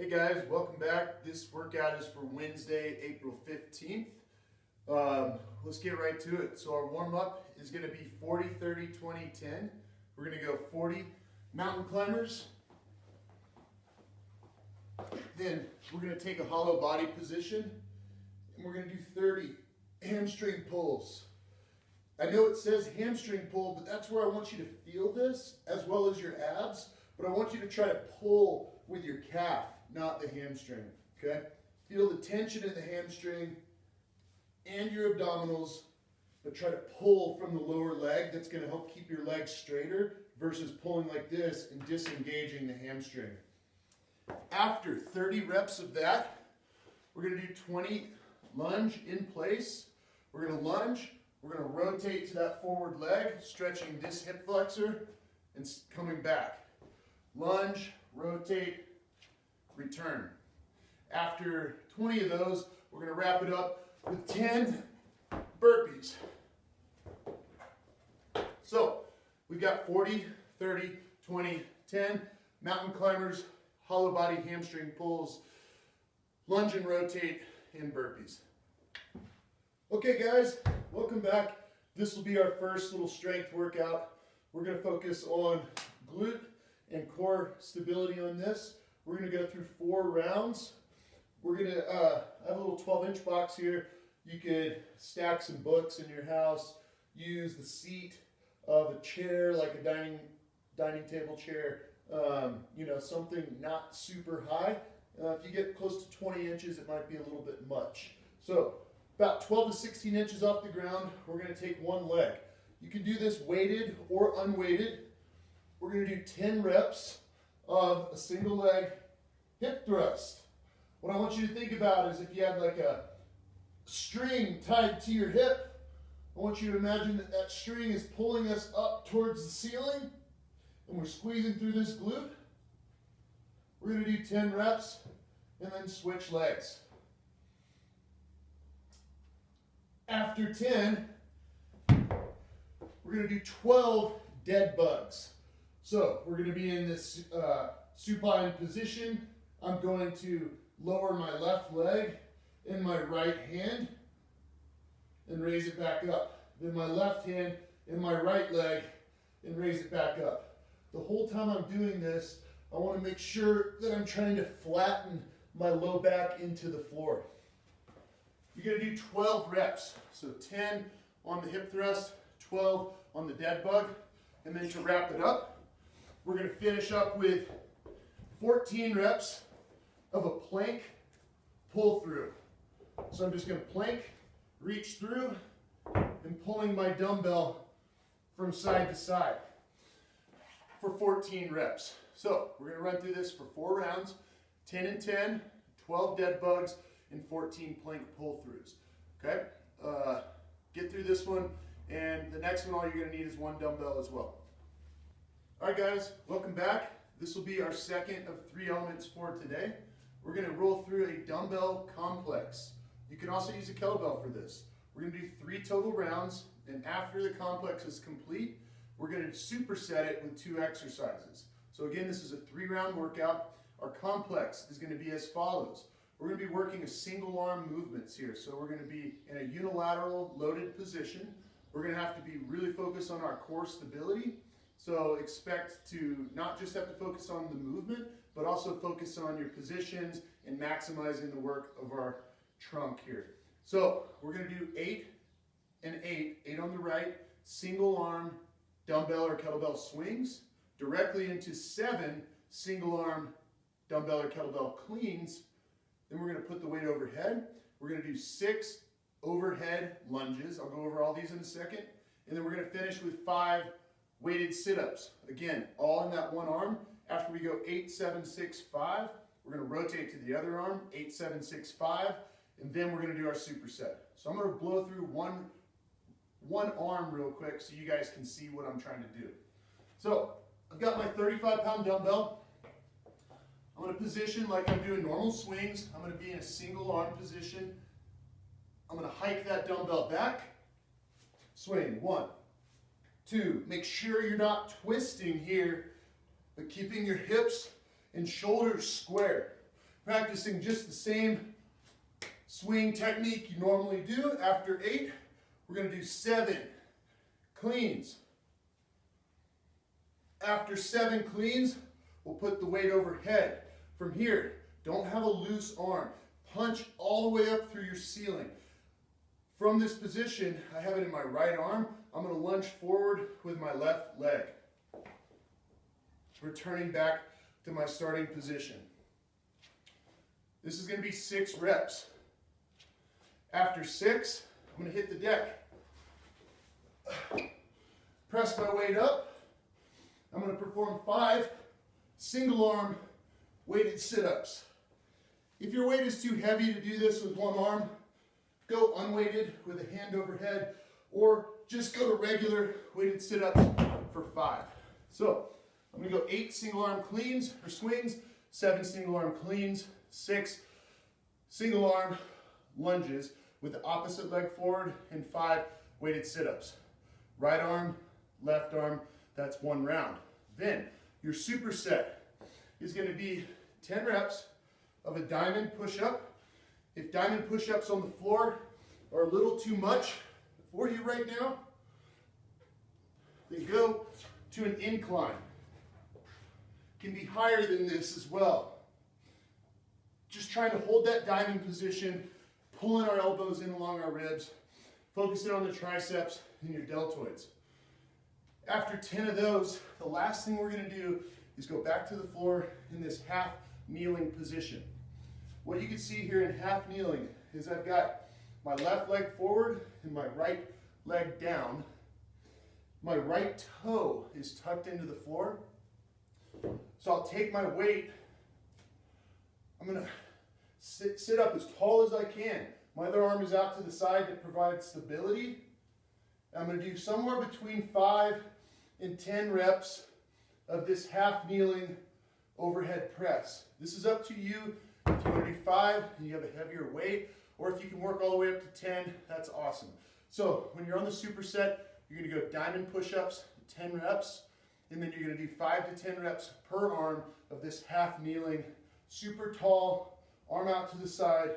Hey guys, welcome back. This workout is for Wednesday, April 15th. Let's get right to it. So our warm-up is going to be 40, 30, 20, 10. We're going to go 40 mountain climbers. Then we're going to take a hollow body position and we're going to do 30 hamstring pulls. I know it says hamstring pull, but that's where I want you to feel this as well as your abs, but I want you to try to pull with your calf, not the hamstring, okay? Feel the tension in the hamstring and your abdominals, but try to pull from the lower leg. That's going to help keep your legs straighter versus pulling like this and disengaging the hamstring. After 30 reps of that, we're going to do 20 lunge in place. We're going to lunge. We're going to rotate to that forward leg, stretching this hip flexor and coming back. Lunge, rotate, return. After 20 of those, we're going to wrap it up with 10 burpees. So we've got 40, 30, 20, 10 mountain climbers, hollow body hamstring pulls, lunge and rotate, and burpees. Okay guys, welcome back. This will be our first little strength workout. We're going to focus on glute and core stability on this. We're going to go through 4 rounds. We're going to have a little 12-inch box here. You could stack some books in your house, use the seat of a chair like a dining table chair, you know, something not super high. If you get close to 20 inches, it might be a little bit much. So about 12 to 16 inches off the ground, we're going to take one leg. You can do this weighted or unweighted. We're going to do 10 reps of a single leg hip thrust. What I want you to think about is if you had like a string tied to your hip, I want you to imagine that that string is pulling us up towards the ceiling and we're squeezing through this glute. We're going to do 10 reps and then switch legs. After 10, we're going to do 12 dead bugs. So we're going to be in this supine position. I'm going to lower my left leg in my right hand and raise it back up. Then my left hand in my right leg and raise it back up. The whole time I'm doing this, I want to make sure that I'm trying to flatten my low back into the floor. You're going to do 12 reps. So 10 on the hip thrust, 12 on the dead bug. And then to wrap it up, we're going to finish up with 14 reps of a plank pull through. So I'm just going to plank, reach through, and pulling my dumbbell from side to side for 14 reps. So we're going to run through this for 4 rounds, 10 and 10, 12 dead bugs, and 14 plank pull throughs. Okay? Get through this one, and the next one all you're going to need is 1 dumbbell as well. All right guys, welcome back. This will be our second of 3 elements for today. We're going to roll through a dumbbell complex. You can also use a kettlebell for this. We're going to do 3 total rounds, and after the complex is complete, we're going to superset it with 2 exercises. So again, this is a 3-round workout. Our complex is going to be as follows. We're going to be working a single arm movements here. So we're going to be in a unilateral loaded position. We're going to have to be really focused on our core stability. So expect to not just have to focus on the movement, but also focus on your positions and maximizing the work of our trunk here. So we're going to do 8 and 8, 8 on the right, single arm dumbbell or kettlebell swings, directly into 7 single arm dumbbell or kettlebell cleans. Then we're going to put the weight overhead. We're going to do 6 overhead lunges. I'll go over all these in a second. And then we're going to finish with 5 weighted sit-ups. Again, all in that one arm. After we go 8, 7, 6, 5, we're going to rotate to the other arm, 8, 7, 6, 5, and then we're going to do our superset. So I'm going to blow through one arm real quick so you guys can see what I'm trying to do. So I've got my 35-pound dumbbell. I'm going to position like I'm doing normal swings. I'm going to be in a single arm position. I'm going to hike that dumbbell back, swing, 1, 2. Make sure you're not twisting here, but keeping your hips and shoulders square. practicing just the same swing technique you normally do. After 8, we're going to do 7 cleans. After 7 cleans, we'll put the weight overhead. From here, don't have a loose arm. Punch all the way up through your ceiling. From this position, I have it in my right arm. I'm going to lunge forward with my left leg. Returning back to my starting position. This is going to be 6 reps. After 6, I'm going to hit the deck. Press my weight up. I'm going to perform 5 single arm weighted sit-ups. If your weight is too heavy to do this with one arm, go unweighted with a hand overhead, or just go to regular weighted sit-ups for 5. So I'm going to go 8 single arm cleans or swings, 7 single arm cleans, 6 single arm lunges with the opposite leg forward, and 5 weighted sit-ups. Right arm, left arm, that's 1 round. Then your superset is going to be 10 reps of a diamond push-up. If diamond push-ups on the floor are a little too much for you right now, then go to an incline. Can be higher than this as well. Just trying to hold that diamond position, pulling our elbows in along our ribs, focusing on the triceps and your deltoids. After 10 of those, the last thing we're going to do is go back to the floor in this half kneeling position. What you can see here in half kneeling is I've got my left leg forward and my right leg down. My right toe is tucked into the floor. So I'll take my weight. I'm going to sit up as tall as I can. My other arm is out to the side to provide stability. I'm going to do somewhere between 5 and 10 reps of this half kneeling overhead press. This is up to you. If you want to do 5 and you have a heavier weight, or if you can work all the way up to 10, that's awesome. So when you're on the superset, you're going to go diamond push-ups, 10 reps, and then you're going to do 5 to 10 reps per arm of this half kneeling, super tall, arm out to the side,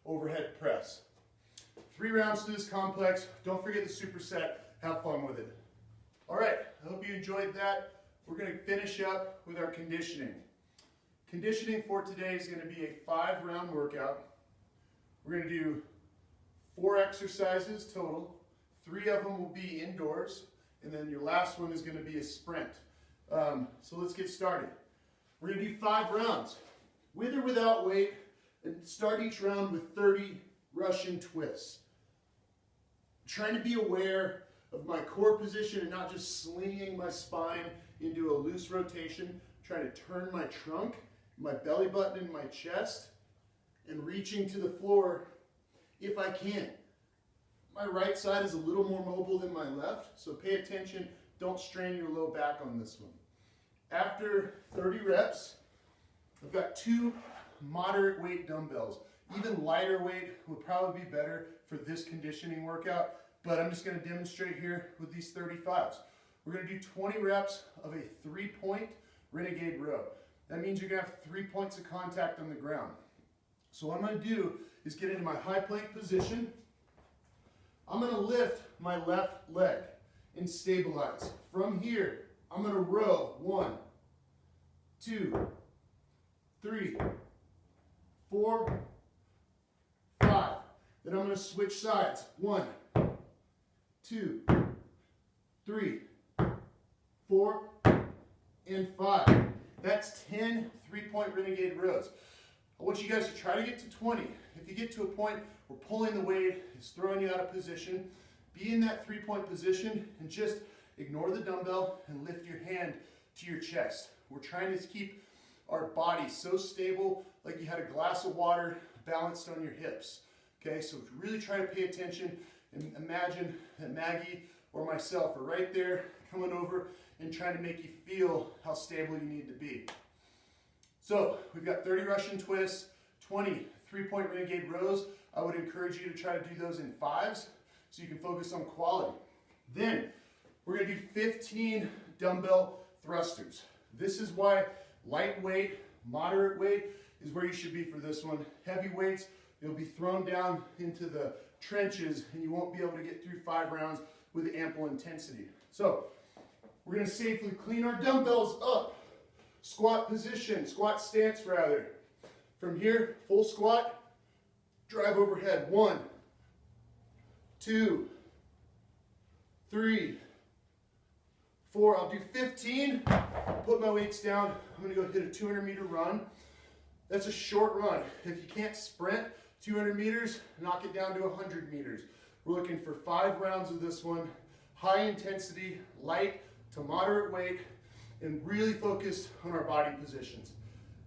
overhead press. 3 rounds to this complex. Don't forget the superset. Have fun with it. All right, I hope you enjoyed that. We're going to finish up with our conditioning. Conditioning for today is going to be a 5-round workout. We're going to do 4 exercises total. 3 of them will be indoors, and then your last one is going to be a sprint. So let's get started. We're going to do 5 rounds, with or without weight, and start each round with 30 Russian twists. I'm trying to be aware of my core position and not just slinging my spine into a loose rotation. I'm trying to turn my trunk, my belly button, and my chest, and reaching to the floor if I can. My right side is a little more mobile than my left, so pay attention. Don't strain your low back on this one. After 30 reps, I've got 2 moderate weight dumbbells. Even lighter weight would probably be better for this conditioning workout, but I'm just going to demonstrate here with these 35s. We're going to do 20 reps of a 3-point Renegade row. That means you're going to have 3 points of contact on the ground. So what I'm going to do is get into my high plank position. I'm going to lift my left leg and stabilize. From here, I'm going to row 1, 2, 3, 4, 5. Then I'm going to switch sides. 1, 2, 3, 4, and 5. That's 10 3-point Renegade rows. I want you guys to try to get to 20. If you get to a point where pulling the weight is throwing you out of position, be in that 3-point position and just ignore the dumbbell and lift your hand to your chest. We're trying to keep our body so stable, like you had a glass of water balanced on your hips. Okay, so really try to pay attention and imagine that Maggie or myself are right there coming over and trying to make you feel how stable you need to be. So we've got 30 Russian twists, 20 3-point Renegade rows. I would encourage you to try to do those in 5s so you can focus on quality. Then we're going to do 15 dumbbell thrusters. This is why lightweight, moderate weight is where you should be for this one. Heavy weights, you'll be thrown down into the trenches and you won't be able to get through 5 rounds with ample intensity. So we're gonna safely clean our dumbbells up. Squat position, squat stance rather. From here, full squat, drive overhead. 1, 2, 3, 4. I'll do 15, put my weights down. I'm gonna go hit a 200-meter run. That's a short run. If you can't sprint 200 meters, knock it down to 100 meters. We're looking for 5 rounds of this one. High intensity, light to moderate weight, and really focused on our body positions.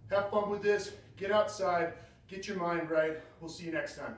Have fun with this, get outside, get your mind right. We'll see you next time.